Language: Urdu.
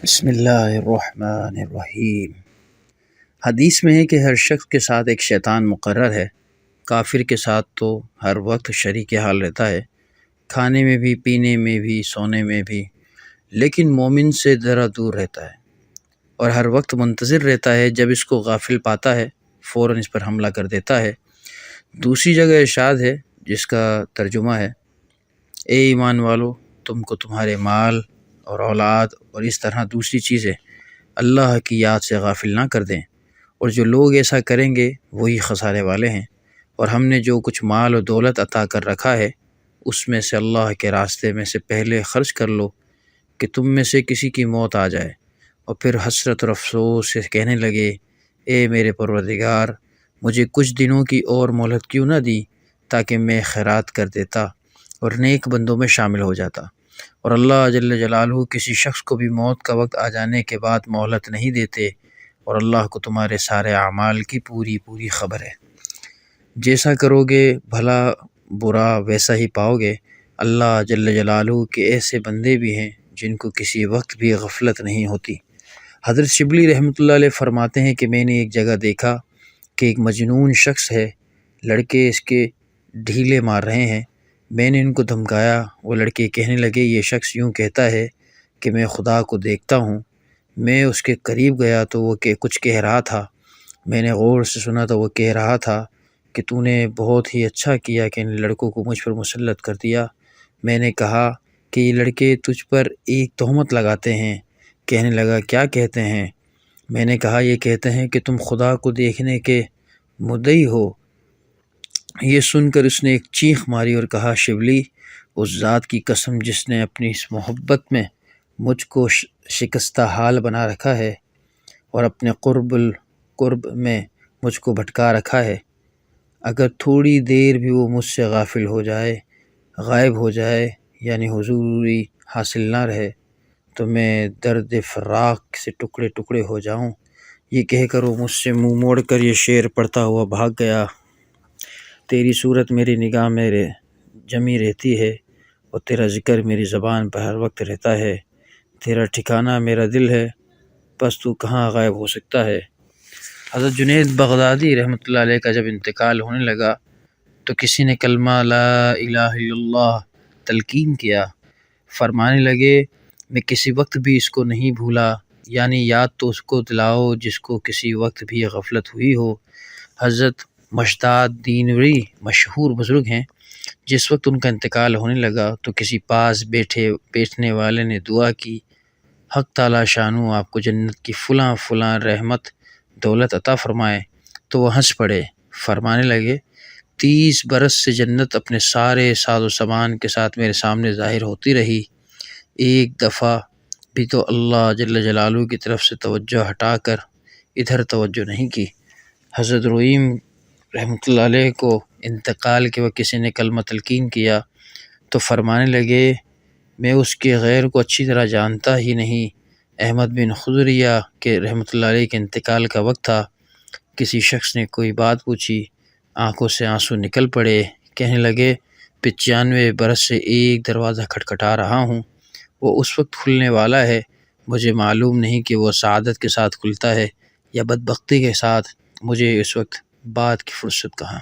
بسم اللہ الرحمن الرحیم۔ حدیث میں ہے کہ ہر شخص کے ساتھ ایک شیطان مقرر ہے۔ کافر کے ساتھ تو ہر وقت شریک حال رہتا ہے، کھانے میں بھی، پینے میں بھی، سونے میں بھی، لیکن مومن سے ذرا دور رہتا ہے اور ہر وقت منتظر رہتا ہے جب اس کو غافل پاتا ہے فوراً اس پر حملہ کر دیتا ہے۔ دوسری جگہ ارشاد ہے جس کا ترجمہ ہے، اے ایمان والو، تم کو تمہارے مال اور اولاد اور اس طرح دوسری چیزیں اللہ کی یاد سے غافل نہ کر دیں، اور جو لوگ ایسا کریں گے وہی خسارے والے ہیں۔ اور ہم نے جو کچھ مال و دولت عطا کر رکھا ہے اس میں سے اللہ کے راستے میں سے پہلے خرچ کر لو کہ تم میں سے کسی کی موت آ جائے اور پھر حسرت اور افسوس سے کہنے لگے، اے میرے پروردگار، مجھے کچھ دنوں کی اور مہلت کیوں نہ دی تاکہ میں خیرات کر دیتا اور نیک بندوں میں شامل ہو جاتا۔ اور اللہ جل جلالہ کسی شخص کو بھی موت کا وقت آ جانے کے بعد مہلت نہیں دیتے، اور اللہ کو تمہارے سارے اعمال کی پوری خبر ہے۔ جیسا کرو گے بھلا برا ویسا ہی پاؤ گے۔ اللہ جل جلالہ کے ایسے بندے بھی ہیں جن کو کسی وقت بھی غفلت نہیں ہوتی۔ حضرت شبلی رحمۃ اللہ علیہ فرماتے ہیں کہ میں نے ایک جگہ دیکھا کہ ایک مجنون شخص ہے، لڑکے اس کے ڈھیلے مار رہے ہیں۔ میں نے ان کو دھمکایا، وہ لڑکے کہنے لگے، یہ شخص یوں کہتا ہے کہ میں خدا کو دیکھتا ہوں۔ میں اس کے قریب گیا تو وہ کچھ کہہ رہا تھا، میں نے غور سے سنا تو وہ کہہ رہا تھا کہ تو نے بہت ہی اچھا کیا کہ ان لڑکوں کو مجھ پر مسلط کر دیا۔ میں نے کہا کہ یہ لڑکے تجھ پر ایک تہمت لگاتے ہیں۔ کہنے لگا، کیا کہتے ہیں؟ میں نے کہا، یہ کہتے ہیں کہ تم خدا کو دیکھنے کے مدعی ہو۔ یہ سن کر اس نے ایک چیخ ماری اور کہا، شبلی، اس ذات کی قسم جس نے اپنی اس محبت میں مجھ کو شکستہ حال بنا رکھا ہے اور اپنے قرب میں مجھ کو بھٹکا رکھا ہے، اگر تھوڑی دیر بھی وہ مجھ سے غافل ہو جائے، غائب ہو جائے، یعنی حضوری حاصل نہ رہے، تو میں درد فراق سے ٹکڑے ٹکڑے ہو جاؤں۔ یہ کہہ کر وہ مجھ سے منہ موڑ کر یہ شعر پڑھتا ہوا بھاگ گیا، تیری صورت میری نگاہ میں جمی رہتی ہے اور تیرا ذکر میری زبان پر ہر وقت رہتا ہے، تیرا ٹھکانہ میرا دل ہے، بس تو کہاں غائب ہو سکتا ہے۔ حضرت جنید بغدادی رحمۃ اللہ علیہ کا جب انتقال ہونے لگا تو کسی نے کلمہ لا الہ الا اللہ تلقین کیا، فرمانے لگے، میں کسی وقت بھی اس کو نہیں بھولا، یعنی یاد تو اس کو دلاؤ جس کو کسی وقت بھی غفلت ہوئی ہو۔ حضرت مشتاق دینوری مشہور بزرگ ہیں، جس وقت ان کا انتقال ہونے لگا تو کسی پاس بیٹھنے والے نے دعا کی، حق تعالی شانو آپ کو جنت کی فلاں رحمت دولت عطا فرمائے، تو وہ ہنس پڑے، فرمانے لگے، 30 برس سے جنت اپنے سارے ساز و سامان کے ساتھ میرے سامنے ظاہر ہوتی رہی، ایک دفعہ بھی تو اللہ جل جلالہ کی طرف سے توجہ ہٹا کر ادھر توجہ نہیں کی۔ حضرت رویم رحمۃ اللہ علیہ کو انتقال کے وقت کسی نے کلمہ تلقین کیا تو فرمانے لگے، میں اس کے غیر کو اچھی طرح جانتا ہی نہیں۔ احمد بن خضریہ کے رحمۃ اللہ علیہ کے انتقال کا وقت تھا، کسی شخص نے کوئی بات پوچھی، آنکھوں سے آنسو نکل پڑے، کہنے لگے، 95 برس سے ایک دروازہ کھٹکھٹا رہا ہوں، وہ اس وقت کھلنے والا ہے، مجھے معلوم نہیں کہ وہ سعادت کے ساتھ کھلتا ہے یا بدبختی کے ساتھ، مجھے اس وقت بات کی فرصت کہاں۔